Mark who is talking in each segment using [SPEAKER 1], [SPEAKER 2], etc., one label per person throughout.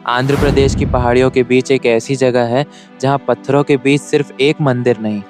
[SPEAKER 1] आंध्र प्रदेश की पहाड़ियों के बीच एक ऐसी जगह है जहाँ पत्थरों के बीच सिर्फ एक मंदिर नहीं,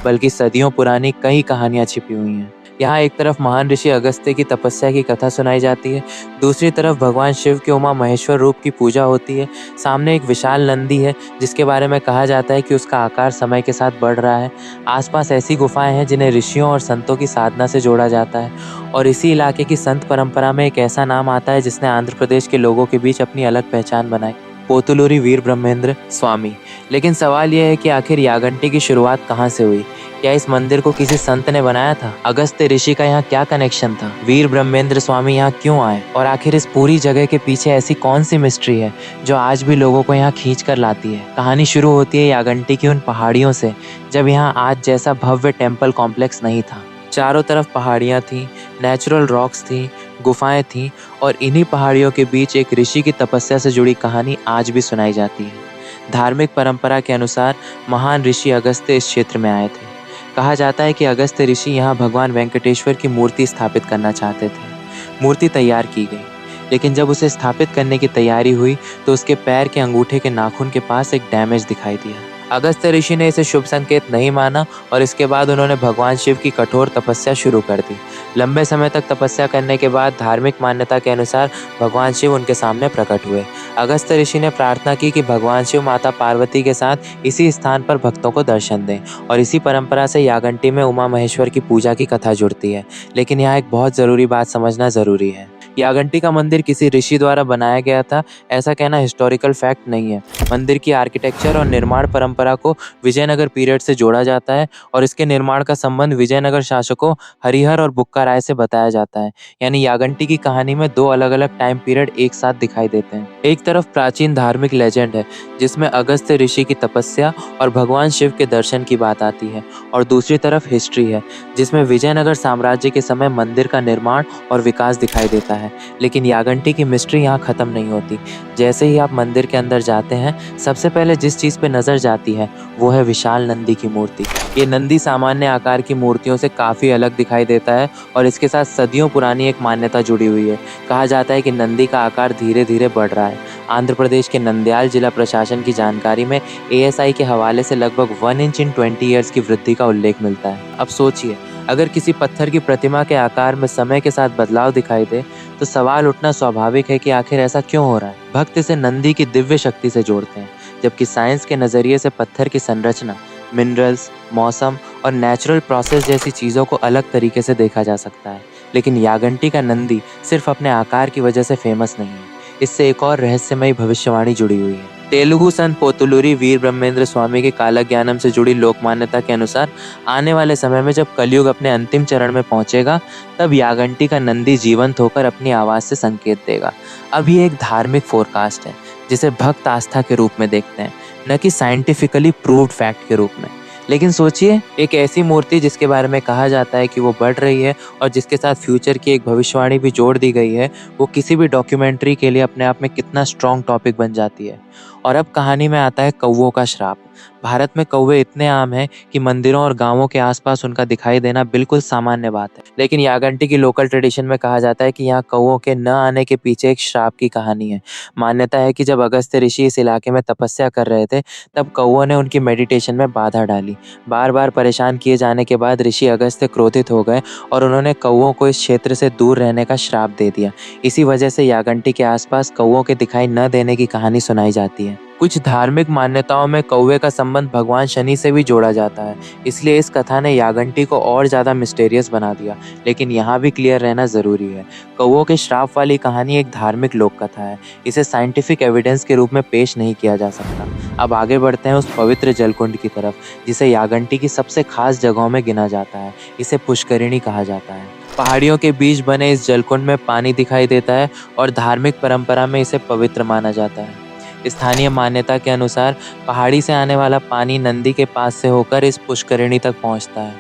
[SPEAKER 1] बल्कि सदियों पुरानी कई कहानियाँ छिपी हुई हैं। यहाँ एक तरफ महान ऋषि अगस्त्य की तपस्या की कथा सुनाई जाती है, दूसरी तरफ भगवान शिव के उमा महेश्वर रूप की पूजा होती है। सामने एक विशाल नंदी है जिसके बारे में कहा जाता है कि उसका आकार समय के साथ बढ़ रहा है। आसपास ऐसी गुफाएं हैं जिन्हें ऋषियों और संतों की साधना से जोड़ा जाता है, और इसी इलाके की संत परंपरा में एक ऐसा नाम आता है जिसने आंध्र प्रदेश के लोगों के बीच अपनी अलग पहचान बनाई, पोतुलूरी वीर ब्रह्मेंद्र स्वामी। लेकिन सवाल यह है कि आखिर यागंटी की शुरुआत कहाँ से हुई? क्या इस मंदिर को किसी संत ने बनाया था? अगस्त्य ऋषि का यहाँ क्या कनेक्शन था? वीर ब्रह्मेंद्र स्वामी यहाँ क्यों आए? और आखिर इस पूरी जगह के पीछे ऐसी कौन सी मिस्ट्री है जो आज भी लोगों को यहाँ खींच कर लाती है? कहानी शुरू होती है यागंटी की उन पहाड़ियों से, जब यहाँ आज जैसा भव्य टेम्पल कॉम्प्लेक्स नहीं था। चारों तरफ पहाड़ियाँ थीं, नेचुरल रॉक्स थीं, गुफाएं थीं, और इन्हीं पहाड़ियों के बीच एक ऋषि की तपस्या से जुड़ी कहानी आज भी सुनाई जाती है। धार्मिक परंपरा के अनुसार महान ऋषि अगस्त्य इस क्षेत्र में आए थे। कहा जाता है कि अगस्त्य ऋषि यहाँ भगवान वेंकटेश्वर की मूर्ति स्थापित करना चाहते थे। मूर्ति तैयार की गई, लेकिन जब उसे स्थापित करने की तैयारी हुई तो उसके पैर के अंगूठे के नाखून के पास एक डैमेज दिखाई दिया। अगस्त्य ऋषि ने इसे शुभ संकेत नहीं माना और इसके बाद उन्होंने भगवान शिव की कठोर तपस्या शुरू कर दी। लंबे समय तक तपस्या करने के बाद धार्मिक मान्यता के अनुसार भगवान शिव उनके सामने प्रकट हुए। अगस्त्य ऋषि ने प्रार्थना की कि भगवान शिव माता पार्वती के साथ इसी स्थान पर भक्तों को दर्शन दें, और इसी परंपरा से यागंटी में उमा महेश्वर की पूजा की कथा जुड़ती है। लेकिन यहाँ एक बहुत ज़रूरी बात समझना ज़रूरी है। यागंटी का मंदिर किसी ऋषि द्वारा बनाया गया था, ऐसा कहना हिस्टोरिकल फैक्ट नहीं है। मंदिर की आर्किटेक्चर और निर्माण परंपरा को विजयनगर पीरियड से जोड़ा जाता है, और इसके निर्माण का संबंध विजयनगर शासकों हरिहर और बुक्का राय से बताया जाता है। यानी यागंटी की कहानी में दो अलग अलग टाइम पीरियड एक साथ दिखाई देते हैं। एक तरफ प्राचीन धार्मिक लेजेंड है जिसमें अगस्त्य ऋषि की तपस्या और भगवान शिव के दर्शन की बात आती है, और दूसरी तरफ हिस्ट्री है जिसमें विजयनगर साम्राज्य के समय मंदिर का निर्माण और विकास दिखाई देता है। लेकिन यागंटी की मिस्ट्री यहाँ खत्म नहीं होती। जैसे ही आप मंदिर के अंदर जाते हैं, सबसे पहले जिस चीज़ पे नज़र जाती है वो है विशाल नंदी की मूर्ति। ये नंदी सामान्य आकार की मूर्तियों से काफ़ी अलग दिखाई देता है, और इसके साथ सदियों पुरानी एक मान्यता जुड़ी हुई है। कहा जाता है कि नंदी का आकार धीरे धीरे बढ़ रहा है। आंध्र प्रदेश के नंदयाल जिला प्रशासन की जानकारी में ASI के हवाले से लगभग 1 इंच इन 20 ईयर्स की वृद्धि का उल्लेख मिलता है। अब सोचिए, अगर किसी पत्थर की प्रतिमा के आकार में समय के साथ बदलाव दिखाई दे तो सवाल उठना स्वाभाविक है कि आखिर ऐसा क्यों हो रहा है। भक्त इसे नंदी की दिव्य शक्ति से जोड़ते हैं, जबकि साइंस के नज़रिए से पत्थर की संरचना, मिनरल्स, मौसम और नेचुरल प्रोसेस जैसी चीज़ों को अलग तरीके से देखा जा सकता है। लेकिन यागंटी का नंदी सिर्फ अपने आकार की वजह से फेमस नहीं है, इससे एक और रहस्यमयी भविष्यवाणी जुड़ी हुई है। तेलुगु संत पोतुलूरी वीर ब्रह्मेंद्र स्वामी के कालज्ञानम से जुड़ी लोक मान्यता के अनुसार आने वाले समय में जब कलयुग अपने अंतिम चरण में पहुंचेगा, तब यागंटी का नंदी जीवंत होकर अपनी आवाज़ से संकेत देगा। अब ये एक धार्मिक फोरकास्ट है जिसे भक्त आस्था के रूप में देखते हैं, न कि साइंटिफिकली प्रूव्ड फैक्ट के रूप में। लेकिन सोचिए, एक ऐसी मूर्ति जिसके बारे में कहा जाता है कि वो बढ़ रही है और जिसके साथ फ्यूचर की एक भविष्यवाणी भी जोड़ दी गई है, वो किसी भी डॉक्यूमेंट्री के लिए अपने आप में कितना स्ट्रॉन्ग टॉपिक बन जाती है। और अब कहानी में आता है कौवों का श्राप। भारत में कौवे इतने आम हैं कि मंदिरों और गांवों के आसपास उनका दिखाई देना बिल्कुल सामान्य बात है। लेकिन यागंटी की लोकल ट्रेडिशन में कहा जाता है कि यहाँ कौवों के न आने के पीछे एक श्राप की कहानी है। मान्यता है कि जब अगस्त्य ऋषि इस इलाके में तपस्या कर रहे थे, तब कौवों ने उनकी मेडिटेशन में बाधा डाली। बार बार परेशान किए जाने के बाद ऋषि अगस्त्य क्रोधित हो गए और उन्होंने कौवों को इस क्षेत्र से दूर रहने का श्राप दे दिया। इसी वजह से यागंटी के आसपास कौवों के दिखाई न देने की कहानी सुनाई जाती है। कुछ धार्मिक मान्यताओं में कौवे का संबंध भगवान शनि से भी जोड़ा जाता है, इसलिए इस कथा ने यागंटी को और ज़्यादा मिस्टीरियस बना दिया। लेकिन यहाँ भी क्लियर रहना ज़रूरी है, कौवों के श्राप वाली कहानी एक धार्मिक लोक कथा है, इसे साइंटिफिक एविडेंस के रूप में पेश नहीं किया जा सकता। अब आगे बढ़ते हैं उस पवित्र जलकुंड की तरफ जिसे यागंटी की सबसे खास जगहों में गिना जाता है। इसे पुष्करिणी कहा जाता है। पहाड़ियों के बीच बने इस जलकुंड में पानी दिखाई देता है और धार्मिक परंपरा में इसे पवित्र माना जाता है। स्थानीय मान्यता के अनुसार पहाड़ी से आने वाला पानी नंदी के पास से होकर इस पुष्करिणी तक पहुंचता है।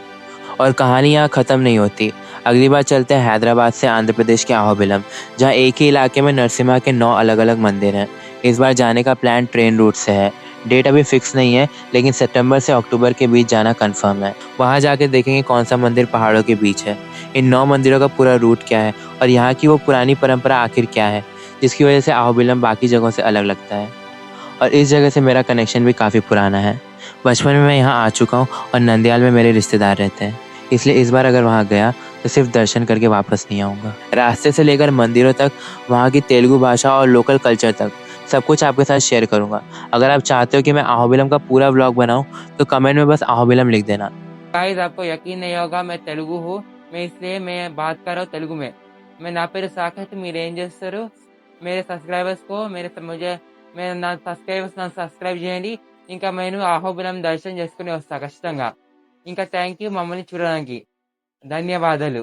[SPEAKER 1] और कहानी यहाँ ख़त्म नहीं होती। अगली बार चलते हैं हैदराबाद से आंध्र प्रदेश के अहोबिलम, जहाँ एक ही इलाके में नरसिम्हा के 9 अलग अलग मंदिर हैं। इस बार जाने का प्लान ट्रेन रूट से है। डेट अभी फिक्स नहीं है, लेकिन सितंबर से अक्टूबर के बीच जाना कंफर्म है। वहाँ जाके देखेंगे कौन सा मंदिर पहाड़ों के बीच है, इन 9 मंदिरों का पूरा रूट क्या है और यहाँ की वो पुरानी परंपरा आखिर क्या है। जिसकी वजह से अहोबिलम बाकी जगहों से अलग लगता है। और इस जगह से मेरा कनेक्शन भी काफ़ी पुराना है। बचपन में मैं यहाँ आ चुका हूँ और नंदयाल में मेरे रिश्तेदार रहते हैं। इसलिए इस बार अगर वहाँ गया तो सिर्फ दर्शन करके वापस नहीं आऊँगा। रास्ते से लेकर मंदिरों तक, वहाँ की तेलुगु भाषा और लोकल कल्चर तक सब कुछ आपके साथ शेयर करूँगा। अगर आप चाहते हो कि मैं अहोबिलम का पूरा व्लॉग बनाऊँ तो कमेंट में बस अहोबिलम लिख देना।
[SPEAKER 2] गाइस आपको यकीन नहीं होगा मैं तेलुगु हूँ। मैं बात कर रहा हूँ तेलुगु में। मैं నా పేరు సాకేత్ మీరేం చేస్తారు मेरे సబ్స్క్రైబర్స్ को मेरे मुझे मैं నా సబ్స్క్రైబర్స్ నన్ను సబ్స్క్రైబ్ చేయండి ఇంకా నేను అహోబిలం దర్శనం చేసుకుని వస్తా ఖచ్చితంగా ఇంకా థ్యాంక్ యూ మమ్మల్ని చూడడానికి ధన్యవాదాలు